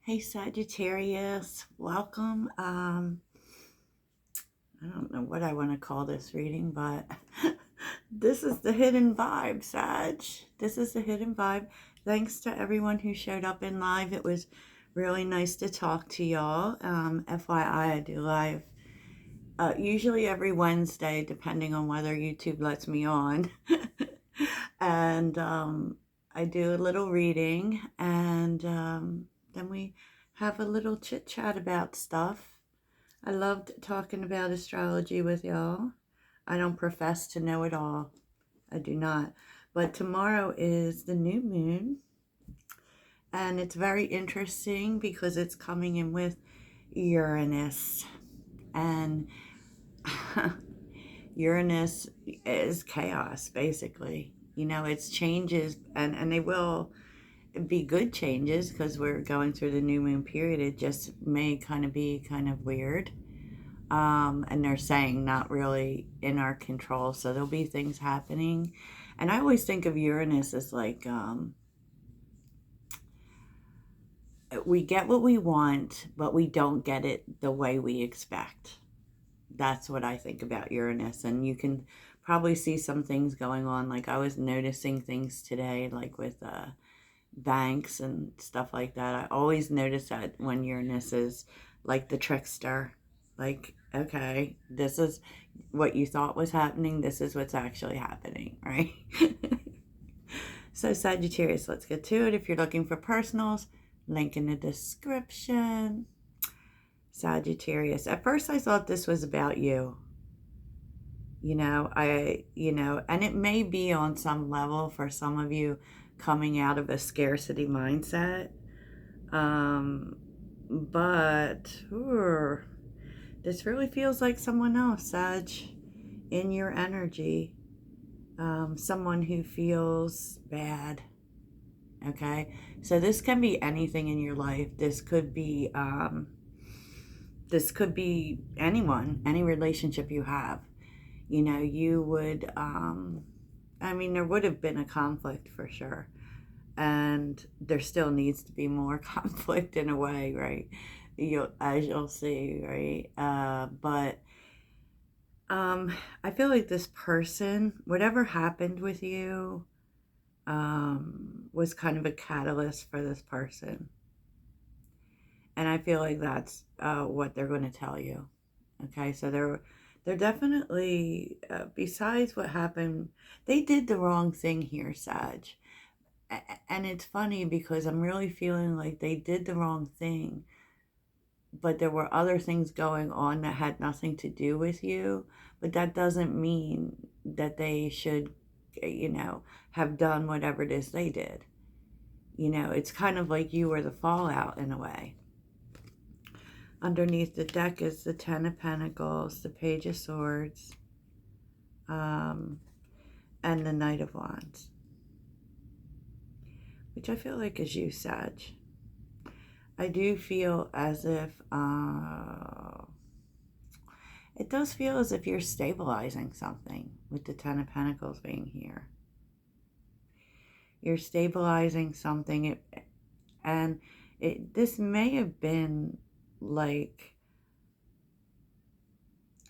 Hey Sagittarius, welcome. I don't know what I want to call this reading, but this is the hidden vibe, Sag. This is the hidden vibe. Thanks to everyone who showed up in live. It was really nice to talk to y'all. FYI, I do live usually every Wednesday, depending on whether YouTube lets me on. and I do a little reading, and then we have a little chit chat about stuff. I loved talking about astrology with y'all. I don't profess to know it all. I do not. But tomorrow is the new moon, and it's very interesting because it's coming in with Uranus. And Uranus is chaos, basically. It's changes, and they will be good changes because we're going through the new moon period. It just may be kind of weird. And they're saying not really in our control. So there'll be things happening. And I always think of Uranus as like we get what we want, but we don't get it the way we expect. That's what I think about Uranus. And you can probably see some things going on. Like I was noticing things today, like with banks and stuff like that. I always notice that when Uranus is like the trickster, like, okay, this is what you thought was happening, this is what's actually happening, right? So Sagittarius, let's get to it. If you're looking for personals, link in the description. Sagittarius, at first I thought this was about you. And it may be on some level for some of you coming out of a scarcity mindset. But this really feels like someone else, Sag, in your energy. Someone who feels bad. Okay, so this can be anything in your life. This could be anyone, any relationship you have. You would. There would have been a conflict for sure, and there still needs to be more conflict in a way, right? As you'll see, right? But I feel like this person, whatever happened with you, was kind of a catalyst for this person, and I feel like that's what they're going to tell you. Okay, so they're definitely besides what happened, they did the wrong thing here, Sag. And it's funny because I'm really feeling like they did the wrong thing, but there were other things going on that had nothing to do with you. But that doesn't mean that they should, have done whatever it is they did. It's kind of like you were the fallout in a way. Underneath the deck is the Ten of Pentacles, the Page of Swords, and the Knight of Wands, which I feel like is you, Sag. I do feel as if it does feel as if you're stabilizing something with the Ten of Pentacles being here. You're stabilizing something, and this may have been like,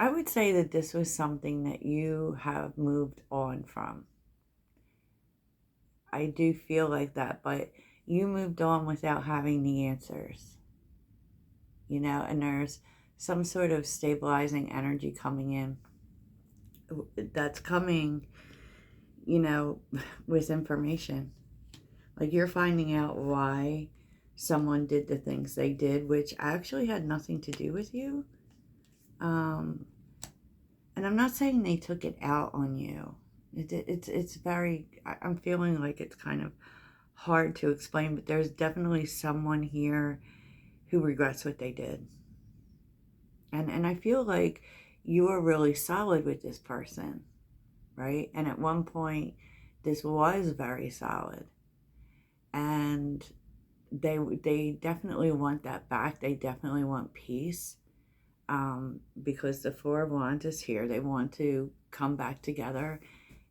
I would say that this was something that you have moved on from. I do feel like that, but you moved on without having the answers, and there's some sort of stabilizing energy coming in that's coming, with information. Like you're finding out why someone did the things they did, which actually had nothing to do with you. And I'm not saying they took it out on you. It's very, I'm feeling like it's kind of hard to explain, but there's definitely someone here who regrets what they did. And I feel like you were really solid with this person, right? And at one point, this was very solid. And they definitely want that back. They definitely want peace. Because the Four of Wands is here. They want to come back together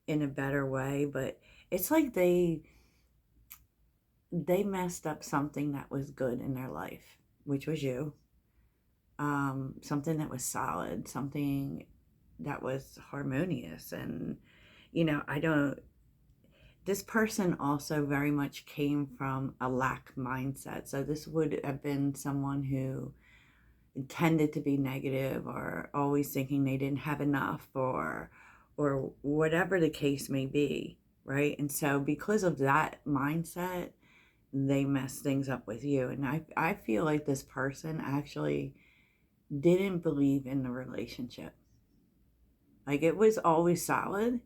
in a better way. But it's like they messed up something that was good in their life, which was you. Something that was solid, something that was harmonious. And, I don't, this person also very much came from a lack mindset. So this would have been someone who tended to be negative or always thinking they didn't have enough or whatever the case may be, right? And so because of that mindset, they mess things up with you. And I feel like this person actually didn't believe in the relationship. Like, it was always solid,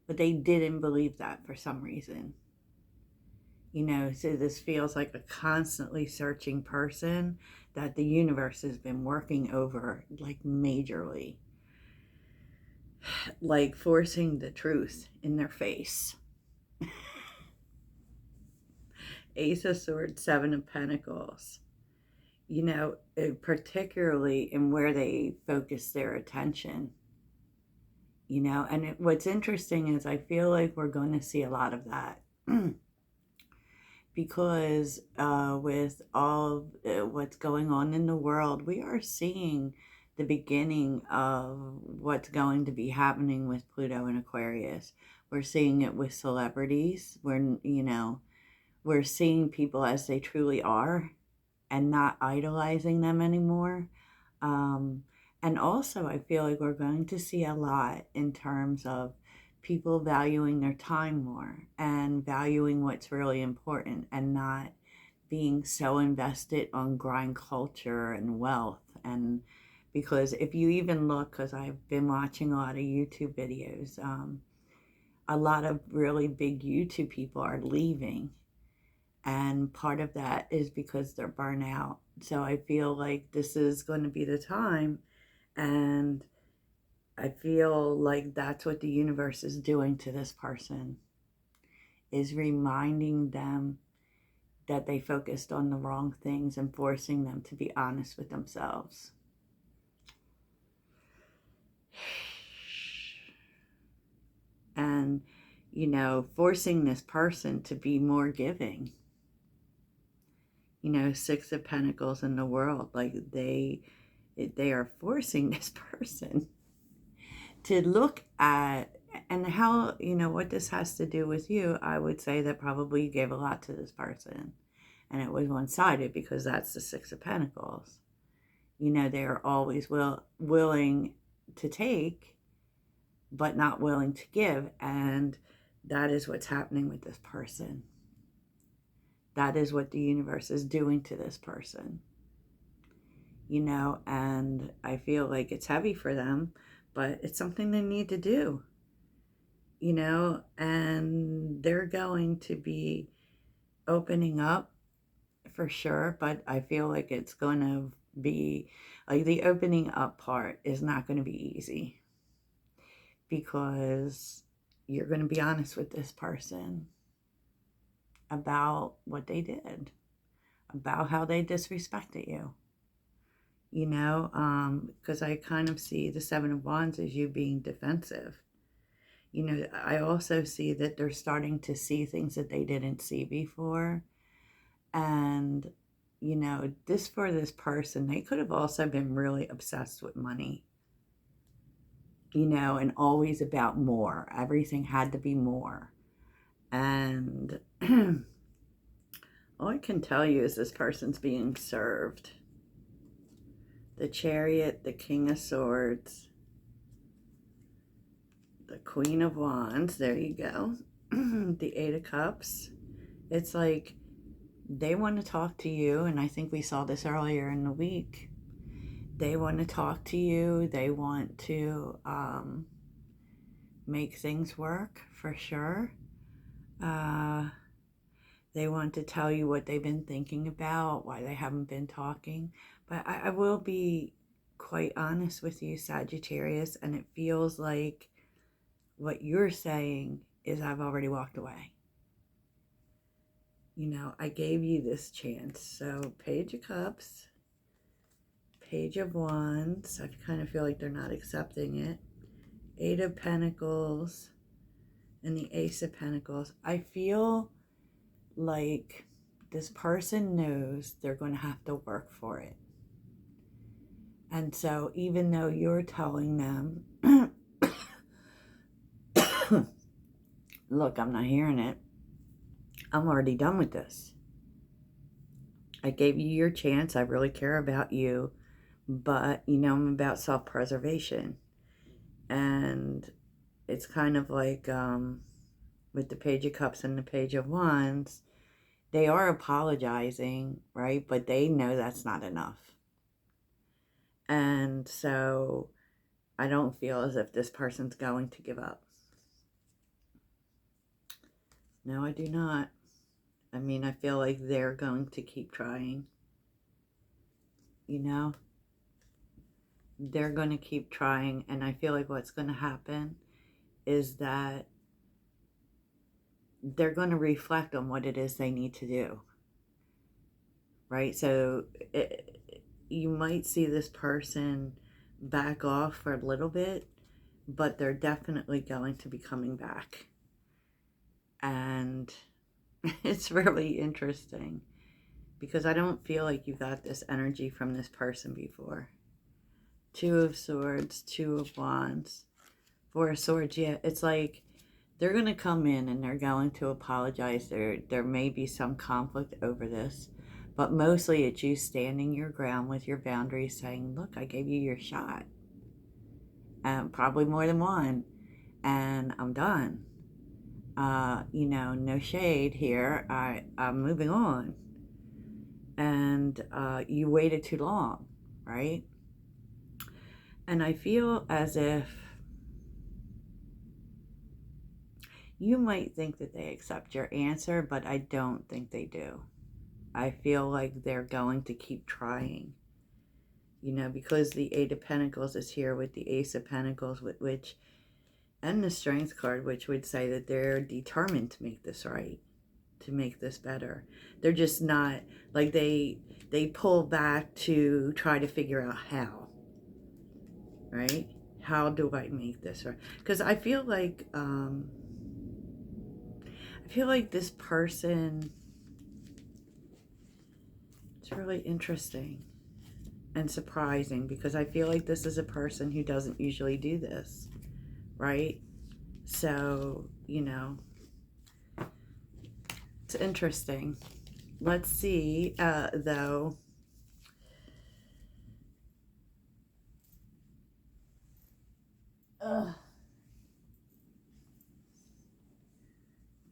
but they didn't believe that for some reason. So this feels like a constantly searching person that the universe has been working over, like, majorly, like forcing the truth in their face. Ace of Swords, Seven of Pentacles. Particularly in where they focus their attention. And what's interesting is I feel like we're going to see a lot of that. Because with all what's going on in the world, we are seeing the beginning of what's going to be happening with Pluto and Aquarius. We're seeing it with celebrities. We're seeing people as they truly are and not idolizing them anymore. And also, I feel like we're going to see a lot in terms of people valuing their time more and valuing what's really important and not being so invested on grind culture and wealth. And because if you even look, because I've been watching a lot of YouTube videos, a lot of really big YouTube people are leaving. And part of that is because they're burnt out. So I feel like this is going to be the time. And I feel like that's what the universe is doing to this person, is reminding them that they focused on the wrong things and forcing them to be honest with themselves. And, forcing this person to be more giving. Six of Pentacles in the world, like they are forcing this person to look at, and how, what this has to do with you. I would say that probably you gave a lot to this person and it was one-sided, because that's the Six of Pentacles. They are always willing to take, but not willing to give. And that is what's happening with this person. That is what the universe is doing to this person. And I feel like it's heavy for them, but it's something they need to do. And they're going to be opening up for sure, but I feel like it's going to be, like, the opening up part is not going to be easy, because you're going to be honest with this person about what they did, about how they disrespected you. Because I kind of see the Seven of Wands as you being defensive. I also see that they're starting to see things that they didn't see before. And, for this person, they could have also been really obsessed with money, and always about more. Everything had to be more. And all I can tell you is this person's being served. The Chariot, the King of Swords, the Queen of Wands, there you go. The Eight of Cups. It's like they want to talk to you, and I think we saw this earlier in the week. They want to talk to you. They want to make things work, for sure. They want to tell you what they've been thinking about, why they haven't been talking. But I will be quite honest with you, Sagittarius, and it feels like what you're saying is, I've already walked away. I gave you this chance. So Page of Cups, Page of Wands. I kind of feel like they're not accepting it. Eight of Pentacles and the Ace of Pentacles. I feel like this person knows they're going to have to work for it. And so even though you're telling them, look, I'm not hearing it. I'm already done with this. I gave you your chance. I really care about you. But, you know, I'm about self-preservation. And it's kind of like with the Page of Cups and the Page of Wands, they are apologizing, right? But they know that's not enough. And so I don't feel as if this person's going to give up. No, I do not. I mean, I feel like they're going to keep trying. You know? They're going to keep trying. And I feel like what's going to happen is that they're going to reflect on what it is they need to do. Right? So you might see this person back off for a little bit, but they're definitely going to be coming back. And it's really interesting because I don't feel like you got this energy from this person before. 2 of Swords, 2 of Wands, 4 of Swords. Yeah, it's like they're going to come in and they're going to apologize. There may be some conflict over this, but mostly it's you standing your ground with your boundaries saying, look, I gave you your shot. Probably more than one. And I'm done. You know, no shade here. I'm moving on. And you waited too long, right? And I feel as if you might think that they accept your answer, but I don't think they do. I feel like they're going to keep trying. You know, because the 8 of Pentacles is here with the Ace of Pentacles, and the Strength card, which would say that they're determined to make this right, to make this better. They're just not, like they pull back to try to figure out how, right? How do I make this right? Because I feel like this person, it's really interesting and surprising because I feel like this is a person who doesn't usually do this, right? So, you know, it's interesting. Let's see, though.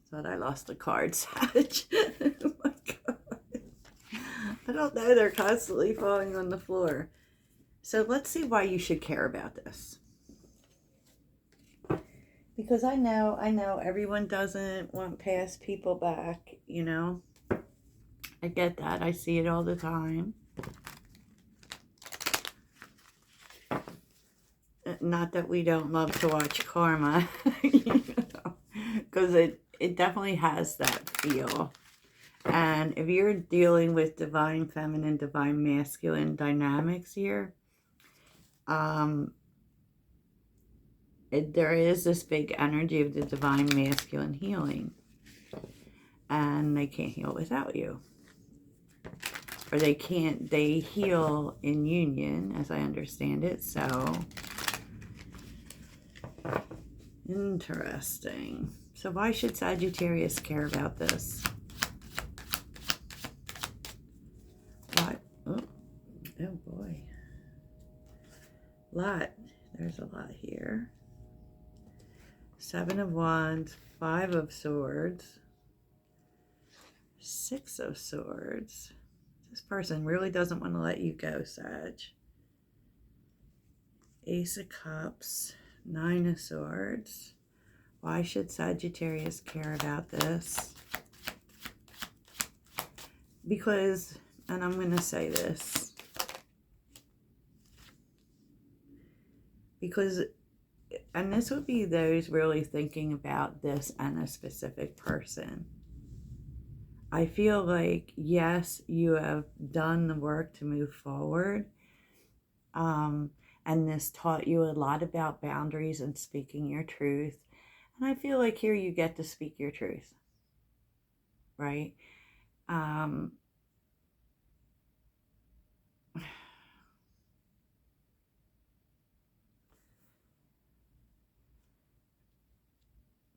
Thought I lost the card, Sag. Oh my God. I don't know. They're constantly falling on the floor. So let's see why you should care about this. Because I know everyone doesn't want past people back, you know. I get that. I see it all the time. Not that we don't love to watch karma, you know, because it definitely has that feel. And if you're dealing with divine feminine, divine masculine dynamics here, there is this big energy of the divine masculine healing. And they can't heal without you. Or they heal in union, as I understand it. So, interesting. So why should Sagittarius care about this? What? Oh boy. Lot. There's a lot here. 7 of Wands, 5 of Swords, 6 of Swords. This person really doesn't want to let you go, Sag. Ace of Cups, 9 of Swords. Why should Sagittarius care about this? Because, and I'm going to say this, because, and this would be those really thinking about this and a specific person. I feel like, yes, you have done the work to move forward. And this taught you a lot about boundaries and speaking your truth. And I feel like here you get to speak your truth. right?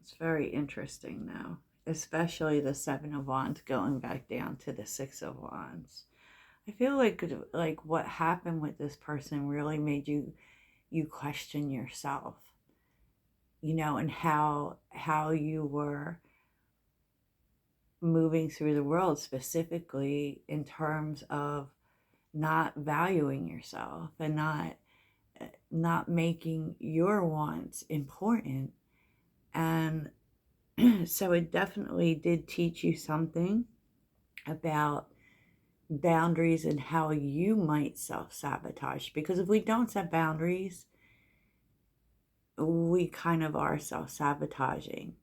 It's very interesting now, especially the Seven of Wands going back down to the Six of Wands. I feel like what happened with this person really made you question yourself, you know, and how you were moving through the world, specifically in terms of not valuing yourself and not making your wants important. And so it definitely did teach you something about boundaries and how you might self-sabotage, because if we don't set boundaries, we kind of are self-sabotaging.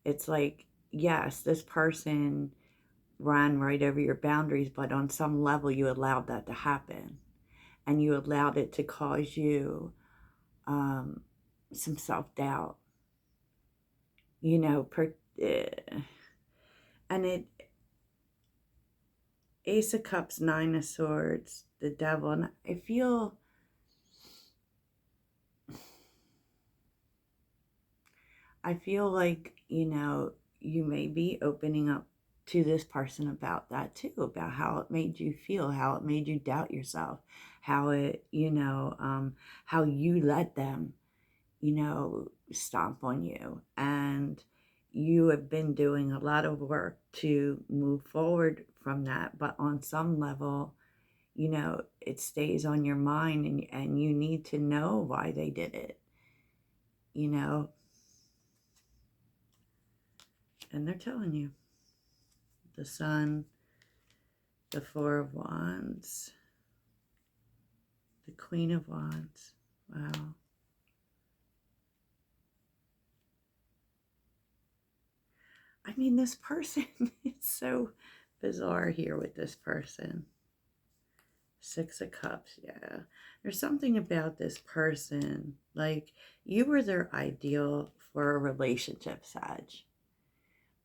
It's like, yes, this person ran right over your boundaries, but on some level you allowed that to happen, and you allowed it to cause you some self-doubt, you know. And it, Ace of Cups, Nine of Swords, the Devil, and I feel like, you know, you may be opening up to this person about that too, about how it made you feel, how it made you doubt yourself, how it, you know, how you let them, you know, stomp on you. And you have been doing a lot of work to move forward from that. But on some level, you know, it stays on your mind, and you need to know why they did it, you know. And they're telling you. The Sun, the Four of Wands, the Queen of Wands. Wow. I mean, this person, it's so bizarre here with this person. Six of Cups, yeah. There's something about this person, like you were their ideal for a relationship, Sag.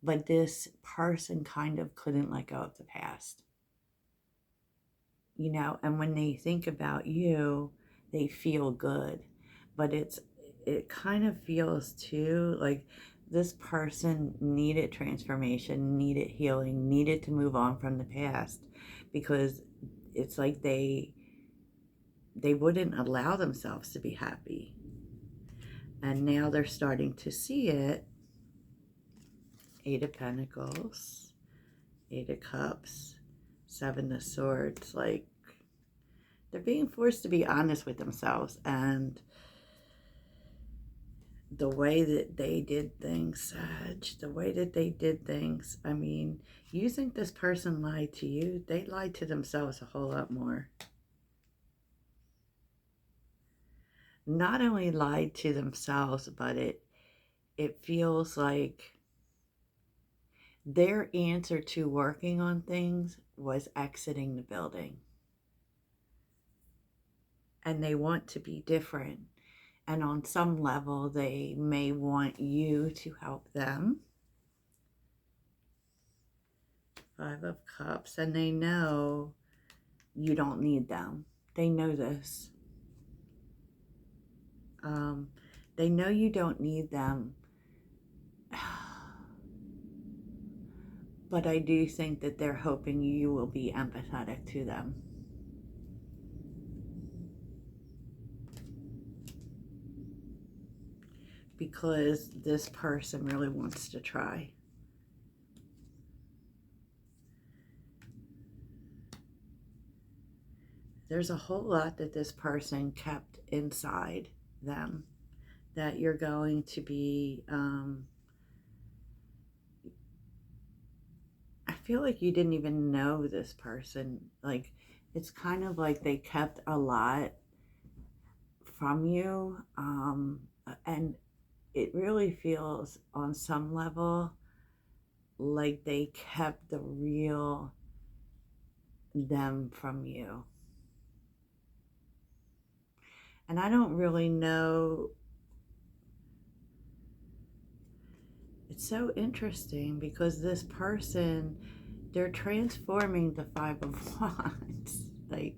But this person kind of couldn't let go of the past, you know, and when they think about you, they feel good. But it kind of feels too like this person needed transformation, needed healing, needed to move on from the past, because it's like they wouldn't allow themselves to be happy. And now they're starting to see it. Eight of Pentacles, Eight of Cups, Seven of Swords. Like, they're being forced to be honest with themselves. And the way that they did things, Sag, the way that they did things, I mean, you think this person lied to you? They lied to themselves a whole lot more. Not only lied to themselves, but it feels like their answer to working on things was exiting the building. And they want to be different. And on some level, they may want you to help them. Five of Cups. And they know you don't need them. They know this. They know you don't need them. But I do think that they're hoping you will be empathetic to them. Because this person really wants to try. There's a whole lot that this person kept inside them that you're going to be, I feel like you didn't even know this person. Like, it's kind of like they kept a lot from you. And it really feels on some level like they kept the real them from you. And I don't really know. it's so interesting because this person, they're transforming the Five of Wands. Like,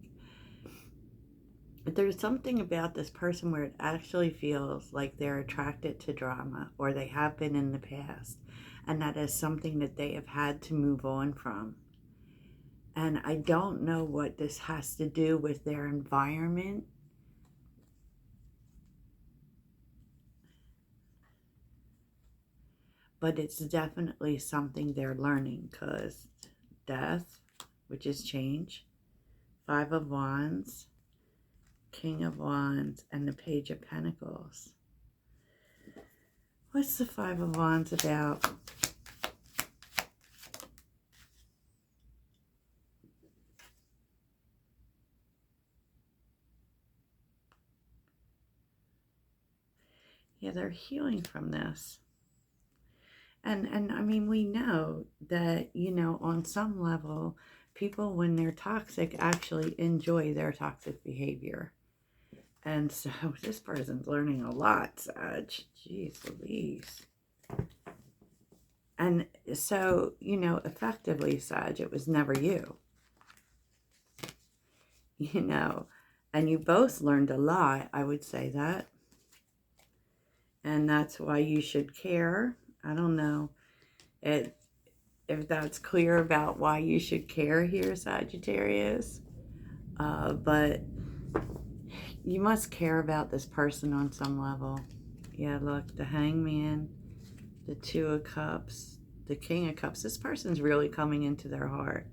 there's something about this person where it actually feels like they're attracted to drama, or they have been in the past, and that is something that they have had to move on from. And I don't know what this has to do with their environment, but it's definitely something they're learning, because death, which is change, Five of Wands, King of Wands, and the Page of Pentacles. What's the Five of Wands about? Yeah, they're healing from this. And I mean, we know that, you know, on some level, people, when they're toxic, actually enjoy their toxic behavior. And so this person's learning a lot, Sag. Jeez Louise. And so, you know, effectively, Sag, it was never you. You know, and you both learned a lot, I would say that. And that's why you should care. I don't know if that's clear about why you should care here, Sagittarius. But you must care about this person on some level. Yeah, look, the Hangman, the Two of Cups, the King of Cups. This person's really coming into their heart.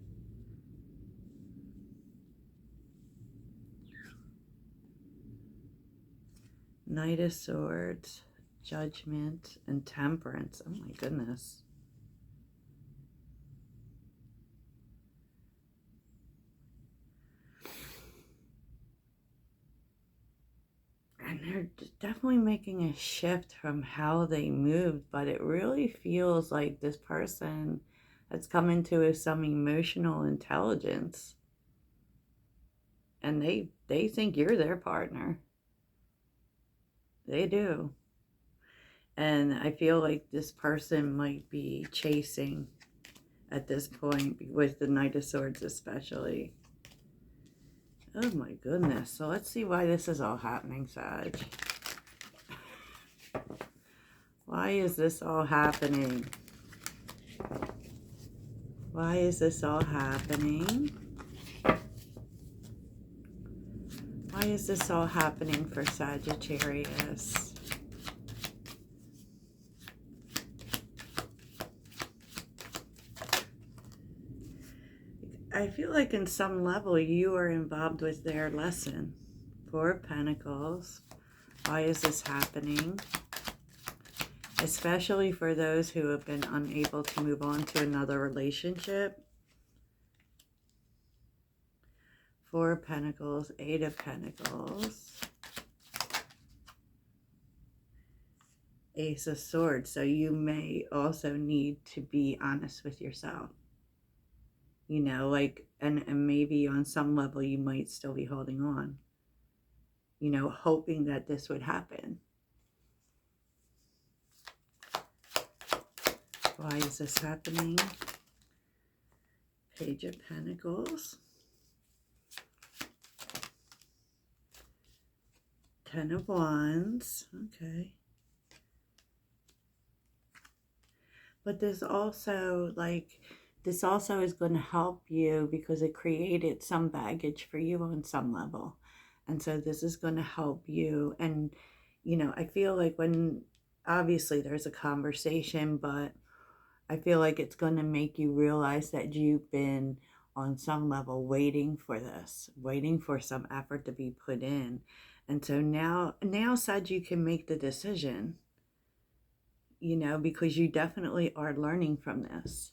Knight of Swords, Judgment, and Temperance. Oh my goodness. And they're definitely making a shift from how they moved, but it really feels like this person has come into some emotional intelligence. And they think you're their partner. They do. And I feel like this person might be chasing at this point, with the Knight of Swords especially. Oh my goodness. So let's see why this is all happening, Sag. Why is this all happening? Why is this all happening? Why is this all happening for Sagittarius? I feel like in some level you are involved with their lesson. Four of Pentacles. Why is this happening? Especially for those who have been unable to move on to another relationship. Four of Pentacles, Eight of Pentacles, Ace of Swords. So you may also need to be honest with yourself. You know, like, and maybe on some level you might still be holding on. You know, hoping that this would happen. Why is this happening? Page of Pentacles. Ten of Wands. Okay. But this also, like, this also is going to help you because it created some baggage for you on some level. And so this is going to help you. And, you know, I feel like when, obviously there's a conversation, but I feel like it's going to make you realize that you've been on some level waiting for this, waiting for some effort to be put in. And so now Sag, you can make the decision, you know, because you definitely are learning from this.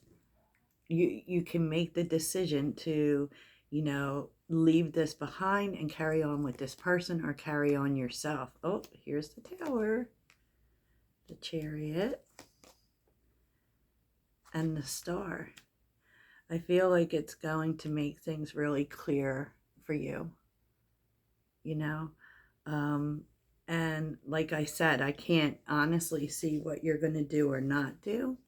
You can make the decision to, you know, leave this behind and carry on with this person, or carry on yourself. Oh, here's the Tower, the Chariot, and the Star. I feel like it's going to make things really clear for you, you know. And like I said, I can't honestly see what you're going to do or not do.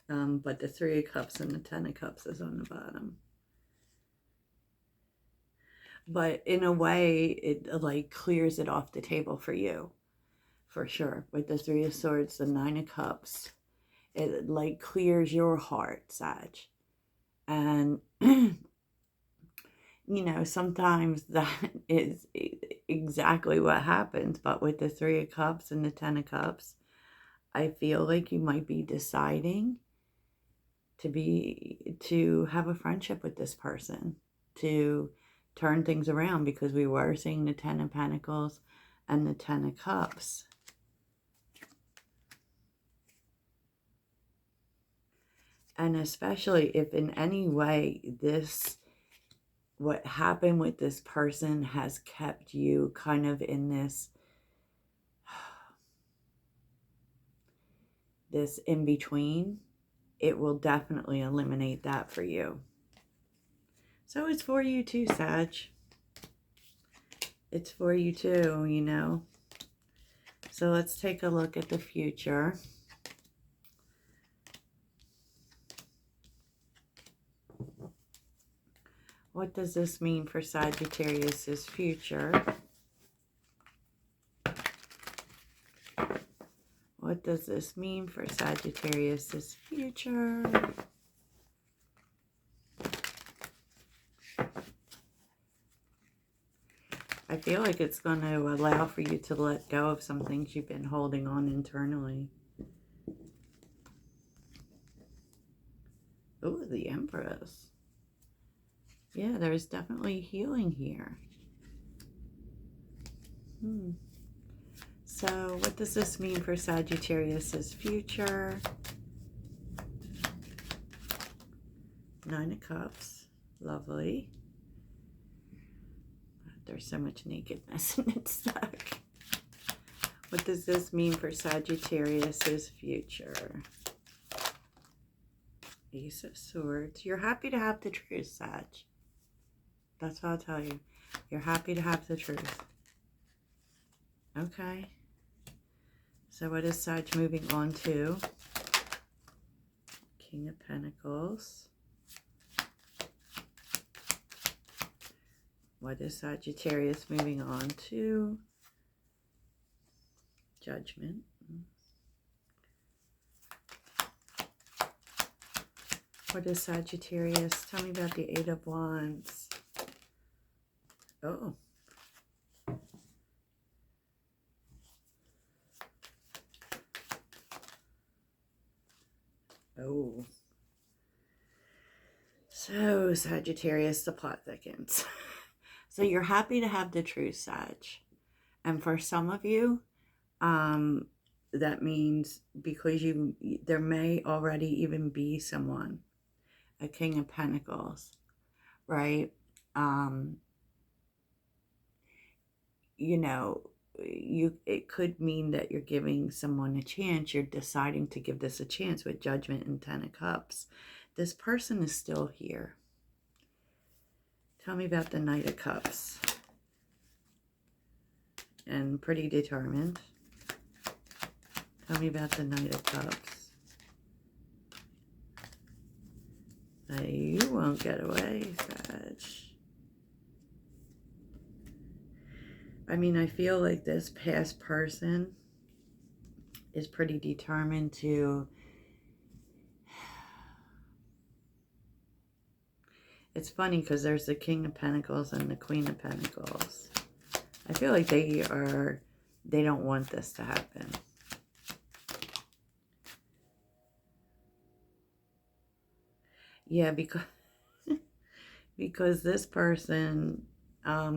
But the Three of Cups and the Ten of Cups is on the bottom. But in a way, it like clears it off the table for you, for sure. With the Three of Swords, the Nine of Cups, it like clears your heart, Sag. And you know, sometimes that is exactly what happens. But with the Three of Cups and the Ten of Cups, I feel like you might be deciding to have a friendship with this person, to turn things around, because we were seeing the Ten of Pentacles and the Ten of Cups. And especially if in any way what happened with this person has kept you kind of in this in between, it will definitely eliminate that for you. So it's for you too, Sag. It's for you too, you know. So let's take a look at the future. What does this mean for Sagittarius's future? What does this mean for Sagittarius's future? I feel like it's going to allow for you to let go of some things you've been holding on internally. Oh, the Empress. Yeah, there's definitely healing here. So what does this mean for Sagittarius's future? Nine of Cups. Lovely. There's so much nakedness in its stuck. What does this mean for Sagittarius's future? Ace of Swords. You're happy to have the truth, Sag. That's what I'll tell you. You're happy to have the truth. Okay. So what is Sag moving on to? King of Pentacles. What is Sagittarius moving on to? Judgment. What is Sagittarius? Tell me about the Eight of Wands. Oh. Oh. So, Sagittarius, the plot thickens. So you're happy to have the truth, Sag. And for some of you, that means because there may already even be someone, a King of Pentacles, right? You know, it could mean that you're giving someone a chance. You're deciding to give this a chance with Judgment and Ten of Cups. This person is still here. Tell me about the Knight of Cups. And pretty determined. Tell me about the Knight of Cups. You won't get away, Sag. I mean, I feel like this past person is pretty determined to... It's funny because there's the King of Pentacles and the Queen of Pentacles. I feel like they don't want this to happen. Yeah, because this person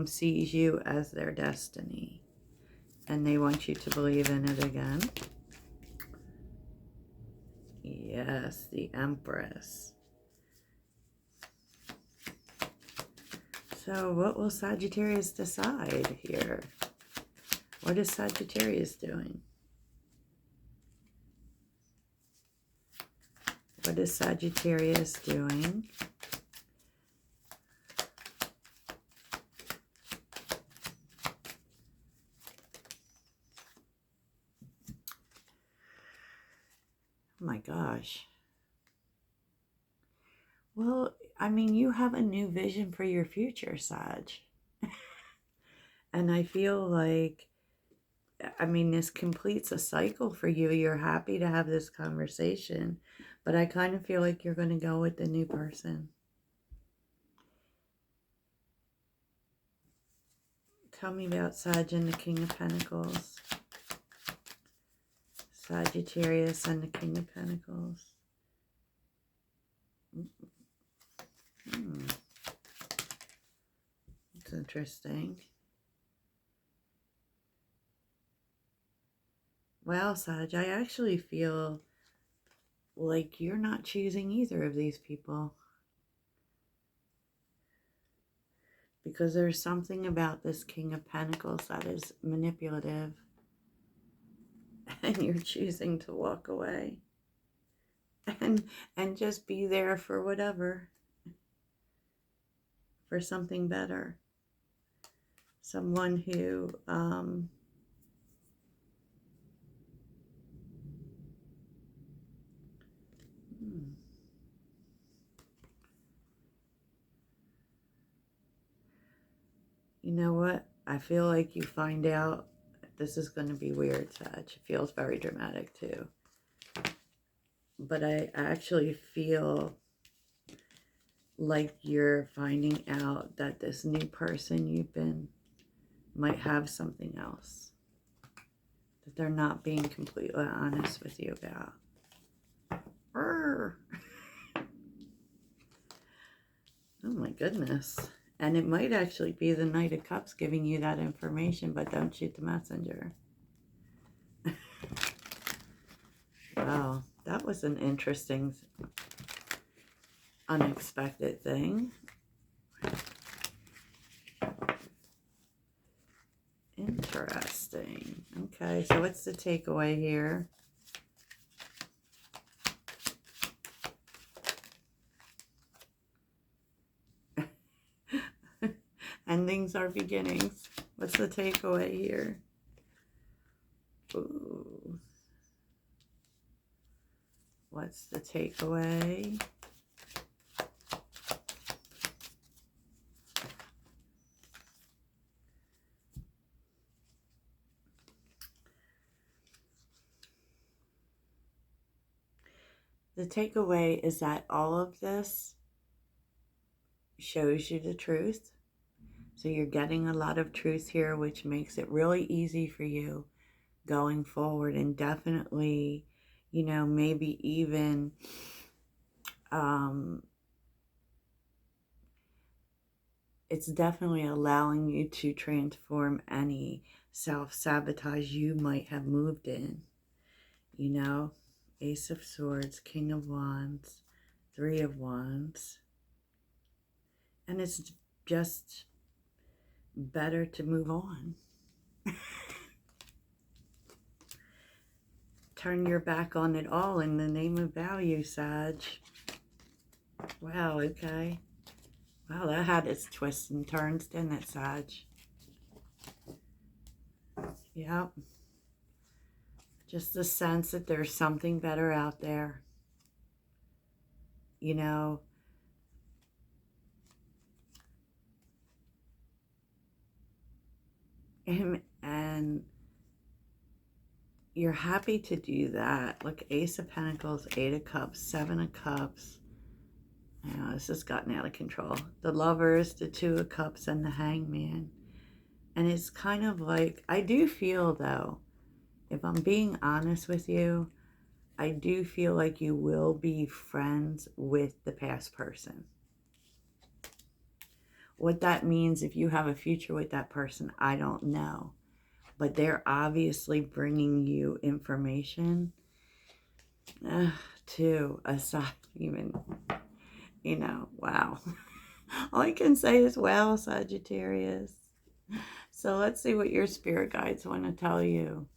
sees you as their destiny. And they want you to believe in it again. Yes, the Empress. So what will Sagittarius decide here? What is Sagittarius doing? What is Sagittarius doing? my gosh. Well, I mean, you have a new vision for your future, Sag. And I feel like, I mean, this completes a cycle for you. You're happy to have this conversation, but I kind of feel like you're going to go with the new person. Tell me about Sag and the King of Pentacles. Sagittarius and the King of Pentacles. It's interesting. Well, Sag, I actually feel like you're not choosing either of these people. Because there's something about this King of Pentacles that is manipulative. And you're choosing to walk away. And just be there for whatever. For something better. Someone who you know what? I feel like you find out, this is going to be weird, Sag. It feels very dramatic too. But I actually feel like you're finding out that this new person you've been might have something else that they're not being completely honest with you about. Arr. Oh my goodness. And it might actually be the Knight of Cups giving you that information, but don't shoot the messenger. Wow, that was an interesting, unexpected thing. Interesting. Okay, so what's the takeaway here? Endings are beginnings. What's the takeaway here? Ooh. What's the takeaway? The takeaway is that all of this shows you the truth. So you're getting a lot of truth here, which makes it really easy for you going forward, and definitely, you know, maybe even it's definitely allowing you to transform any self-sabotage you might have moved in. You know, Ace of Swords, King of Wands, Three of Wands. And it's just better to move on. Turn your back on it all in the name of value, Sag. Wow, okay. Wow, that had its twists and turns, didn't it, Sag? Yep. Just the sense that there's something better out there. You know, and you're happy to do that. Look, Ace of Pentacles, Eight of Cups, Seven of Cups. You know, this has gotten out of control. The Lovers, the Two of Cups, and the Hangman. And it's kind of like, I do feel though, if I'm being honest with you, I do feel like you will be friends with the past person. What that means, if you have a future with that person, I don't know. But they're obviously bringing you information to aside even, you know, wow. All I can say is, wow, Sagittarius. So let's see what your spirit guides want to tell you.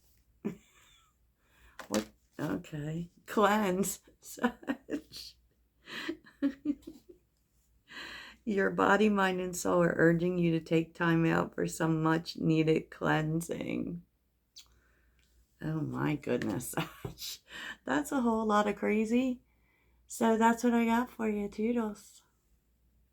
What? Okay. Cleanse. Your body, mind, and soul are urging you to take time out for some much needed cleansing. Oh my goodness. That's a whole lot of crazy. So that's what I got for you, Toodles.